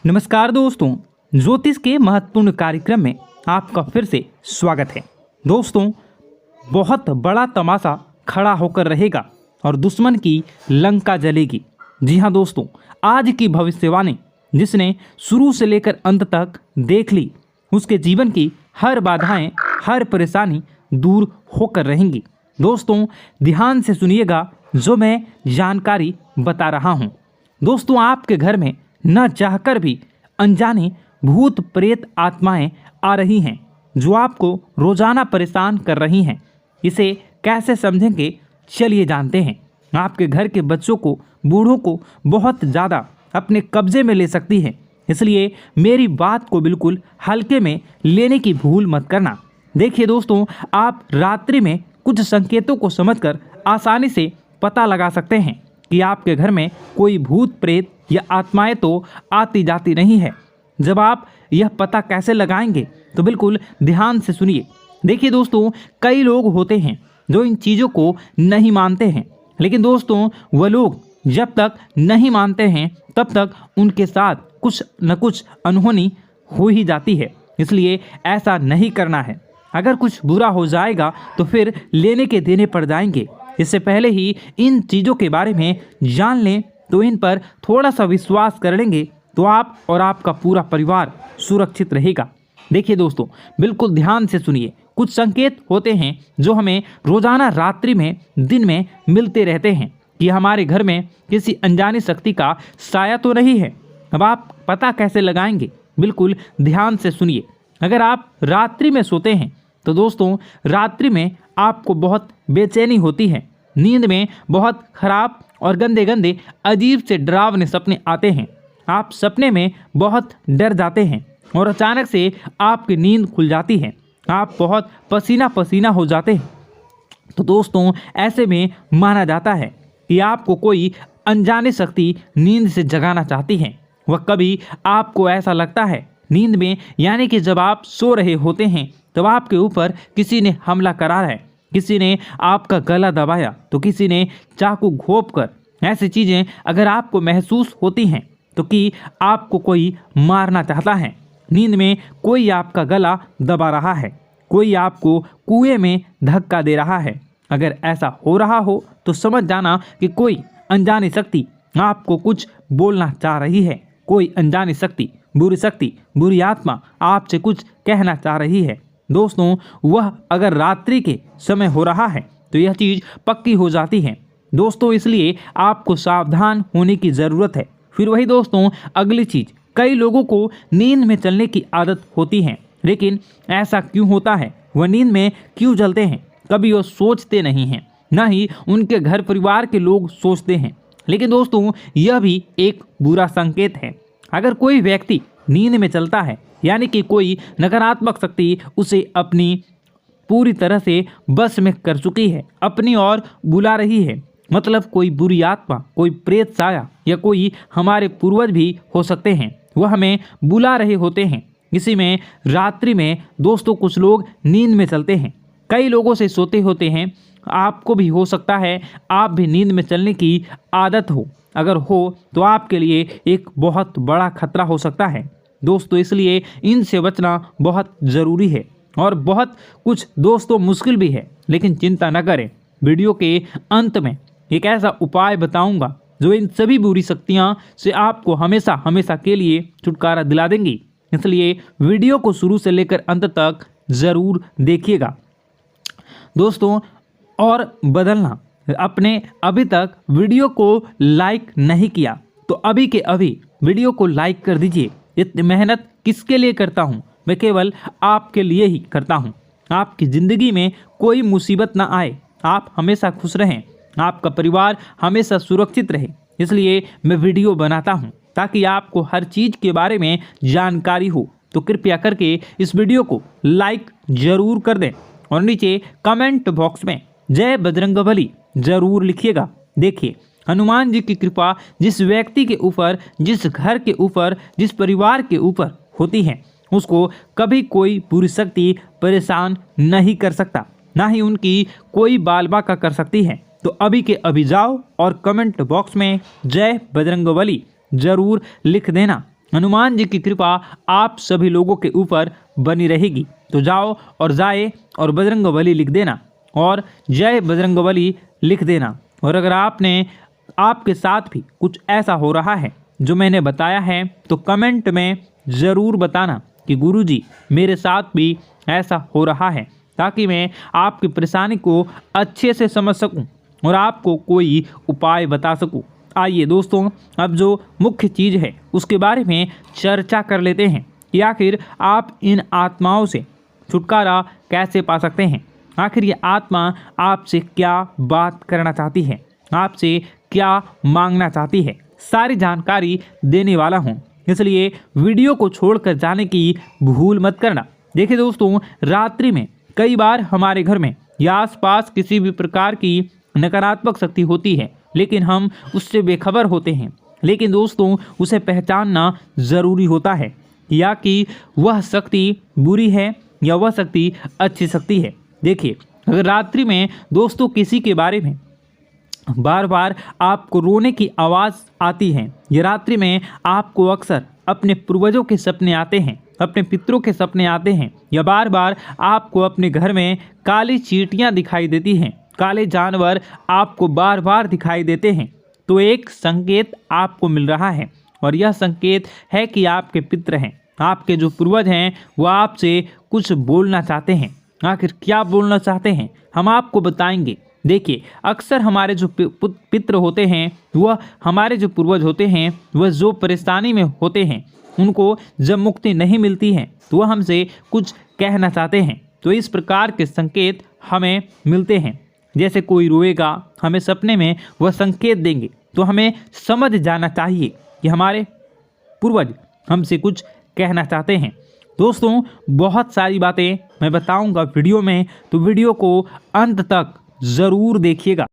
नमस्कार दोस्तों, ज्योतिष के महत्वपूर्ण कार्यक्रम में आपका फिर से स्वागत है। दोस्तों, बहुत बड़ा तमाशा खड़ा होकर रहेगा और दुश्मन की लंका जलेगी। जी हाँ दोस्तों, आज की भविष्यवाणी जिसने शुरू से लेकर अंत तक देख ली, उसके जीवन की हर बाधाएं, हर परेशानी दूर होकर रहेंगी। दोस्तों, ध्यान से सुनिएगा जो मैं जानकारी बता रहा हूँ। दोस्तों, आपके घर में न चाहकर भी अनजाने भूत प्रेत आत्माएं आ रही हैं जो आपको रोजाना परेशान कर रही हैं। इसे कैसे समझेंगे, चलिए जानते हैं। आपके घर के बच्चों को, बूढ़ों को बहुत ज़्यादा अपने कब्जे में ले सकती है, इसलिए मेरी बात को बिल्कुल हल्के में लेने की भूल मत करना। देखिए दोस्तों, आप रात्रि में कुछ संकेतों को समझकर आसानी से पता लगा सकते हैं कि आपके घर में कोई भूत प्रेत या आत्माएं तो आती जाती नहीं है। जब आप यह पता कैसे लगाएंगे तो बिल्कुल ध्यान से सुनिए। देखिए दोस्तों, कई लोग होते हैं जो इन चीज़ों को नहीं मानते हैं, लेकिन दोस्तों वह लोग जब तक नहीं मानते हैं तब तक उनके साथ कुछ न कुछ अनहोनी हो ही जाती है। इसलिए ऐसा नहीं करना है। अगर कुछ बुरा हो जाएगा तो फिर लेने के देने पड़ जाएंगे। इससे पहले ही इन चीज़ों के बारे में जान लें तो इन पर थोड़ा सा विश्वास कर लेंगे तो आप और आपका पूरा परिवार सुरक्षित रहेगा। देखिए दोस्तों, बिल्कुल ध्यान से सुनिए। कुछ संकेत होते हैं जो हमें रोजाना रात्रि में, दिन में मिलते रहते हैं कि हमारे घर में किसी अनजानी शक्ति का साया तो नहीं है। अब आप पता कैसे लगाएंगे, बिल्कुल ध्यान से सुनिए। अगर आप रात्रि में सोते हैं तो दोस्तों रात्रि में आपको बहुत बेचैनी होती है। नींद में बहुत खराब और गंदे गंदे अजीब से डरावने सपने आते हैं। आप सपने में बहुत डर जाते हैं और अचानक से आपकी नींद खुल जाती है। आप बहुत पसीना पसीना हो जाते हैं। तो दोस्तों ऐसे में माना जाता है कि आपको कोई अनजानी शक्ति नींद से जगाना चाहती है। वह कभी आपको ऐसा लगता है नींद में, यानी कि जब आप सो रहे होते हैं तब आपके ऊपर किसी ने हमला करा है, किसी ने आपका गला दबाया तो किसी ने चाकू घोंप कर। ऐसी चीज़ें अगर आपको महसूस होती हैं तो कि आपको कोई मारना चाहता है। नींद में कोई आपका गला दबा रहा है, कोई आपको कुएं में धक्का दे रहा है। अगर ऐसा हो रहा हो तो समझ जाना कि कोई अनजानी शक्ति आपको कुछ बोलना चाह रही है। कोई अनजानी शक्ति, बुरी आत्मा आपसे कुछ कहना चाह रही है। दोस्तों, वह अगर रात्रि के समय हो रहा है तो यह चीज़ पक्की हो जाती है। दोस्तों, इसलिए आपको सावधान होने की ज़रूरत है। फिर वही दोस्तों, अगली चीज़, कई लोगों को नींद में चलने की आदत होती है, लेकिन ऐसा क्यों होता है, वह नींद में क्यों चलते हैं, कभी वो सोचते नहीं हैं, ना ही उनके घर परिवार के लोग सोचते हैं। लेकिन दोस्तों यह भी एक बुरा संकेत है। अगर कोई व्यक्ति नींद में चलता है, यानी कि कोई नकारात्मक शक्ति उसे अपनी पूरी तरह से बस में कर चुकी है, अपनी ओर बुला रही है। मतलब कोई बुरी आत्मा, कोई प्रेत साया या कोई हमारे पूर्वज भी हो सकते हैं, वह हमें बुला रहे होते हैं। इसी में रात्रि में दोस्तों कुछ लोग नींद में चलते हैं, कई लोगों से सोते होते हैं। आपको भी हो सकता है आप भी नींद में चलने की आदत हो। अगर हो तो आपके लिए एक बहुत बड़ा खतरा हो सकता है दोस्तों। इसलिए इनसे बचना बहुत ज़रूरी है और बहुत कुछ दोस्तों मुश्किल भी है, लेकिन चिंता न करें। वीडियो के अंत में एक ऐसा उपाय बताऊंगा जो इन सभी बुरी शक्तियां से आपको हमेशा हमेशा के लिए छुटकारा दिला देंगी। इसलिए वीडियो को शुरू से लेकर अंत तक ज़रूर देखिएगा दोस्तों। और बदलना, अपने अभी तक वीडियो को लाइक नहीं किया तो अभी के अभी वीडियो को लाइक कर दीजिए। इतनी मेहनत किसके लिए करता हूँ, मैं केवल आपके लिए ही करता हूँ। आपकी ज़िंदगी में कोई मुसीबत ना आए, आप हमेशा खुश रहें, आपका परिवार हमेशा सुरक्षित रहे। इसलिए मैं वीडियो बनाता हूँ ताकि आपको हर चीज़ के बारे में जानकारी हो। तो कृपया करके इस वीडियो को लाइक ज़रूर कर दें और नीचे कमेंट बॉक्स में जय बजरंगबली ज़रूर लिखिएगा। देखिए, हनुमान जी की कृपा जिस व्यक्ति के ऊपर, जिस घर के ऊपर, जिस परिवार के ऊपर होती है, उसको कभी कोई बुरी शक्ति परेशान नहीं कर सकता, ना ही उनकी कोई बाल बाका कर सकती है। तो अभी के अभी जाओ और कमेंट बॉक्स में जय बजरंगबली ज़रूर लिख देना। हनुमान जी की कृपा आप सभी लोगों के ऊपर बनी रहेगी। तो जाओ और जाए और बजरंगबली लिख देना और जय बजरंगबली लिख देना। और अगर आपके साथ भी कुछ ऐसा हो रहा है जो मैंने बताया है तो कमेंट में ज़रूर बताना कि गुरुजी मेरे साथ भी ऐसा हो रहा है, ताकि मैं आपकी परेशानी को अच्छे से समझ सकूं और आपको कोई उपाय बता सकूं। आइए दोस्तों, अब जो मुख्य चीज़ है उसके बारे में चर्चा कर लेते हैं कि आखिर आप इन आत्माओं से छुटकारा कैसे पा सकते हैं। आखिर ये आत्मा आपसे क्या बात करना चाहती है, आपसे क्या मांगना चाहती है, सारी जानकारी देने वाला हूँ, इसलिए वीडियो को छोड़कर जाने की भूल मत करना। देखिए दोस्तों, रात्रि में कई बार हमारे घर में या आसपास किसी भी प्रकार की नकारात्मक शक्ति होती है, लेकिन हम उससे बेखबर होते हैं। लेकिन दोस्तों, उसे पहचानना ज़रूरी होता है या कि वह शक्ति बुरी है या वह शक्ति अच्छी शक्ति है। देखिए, अगर रात्रि में दोस्तों किसी के बारे में बार बार आपको रोने की आवाज़ आती है या रात्रि में आपको अक्सर अपने पूर्वजों के सपने आते हैं, अपने पितरों के सपने आते हैं, या बार बार आपको अपने घर में काली चींटियां दिखाई देती हैं, काले जानवर आपको बार बार दिखाई देते हैं, तो एक संकेत आपको मिल रहा है। और यह संकेत है कि आपके पितर हैं, आपके जो पूर्वज हैं, वह आपसे कुछ बोलना चाहते हैं। आखिर क्या बोलना चाहते हैं हम आपको बताएंगे। देखिए, अक्सर हमारे जो पितृ होते हैं, वह हमारे जो पूर्वज होते हैं, वह जो परेशानी में होते हैं, उनको जब मुक्ति नहीं मिलती है तो वह हमसे कुछ कहना चाहते हैं। तो इस प्रकार के संकेत हमें मिलते हैं। जैसे कोई रोएगा, हमें सपने में वह संकेत देंगे, तो हमें समझ जाना चाहिए कि हमारे पूर्वज हमसे कुछ कहना चाहते हैं। दोस्तों, बहुत सारी बातें मैं बताऊंगा वीडियो में, तो वीडियो को अंत तक ज़रूर देखिएगा।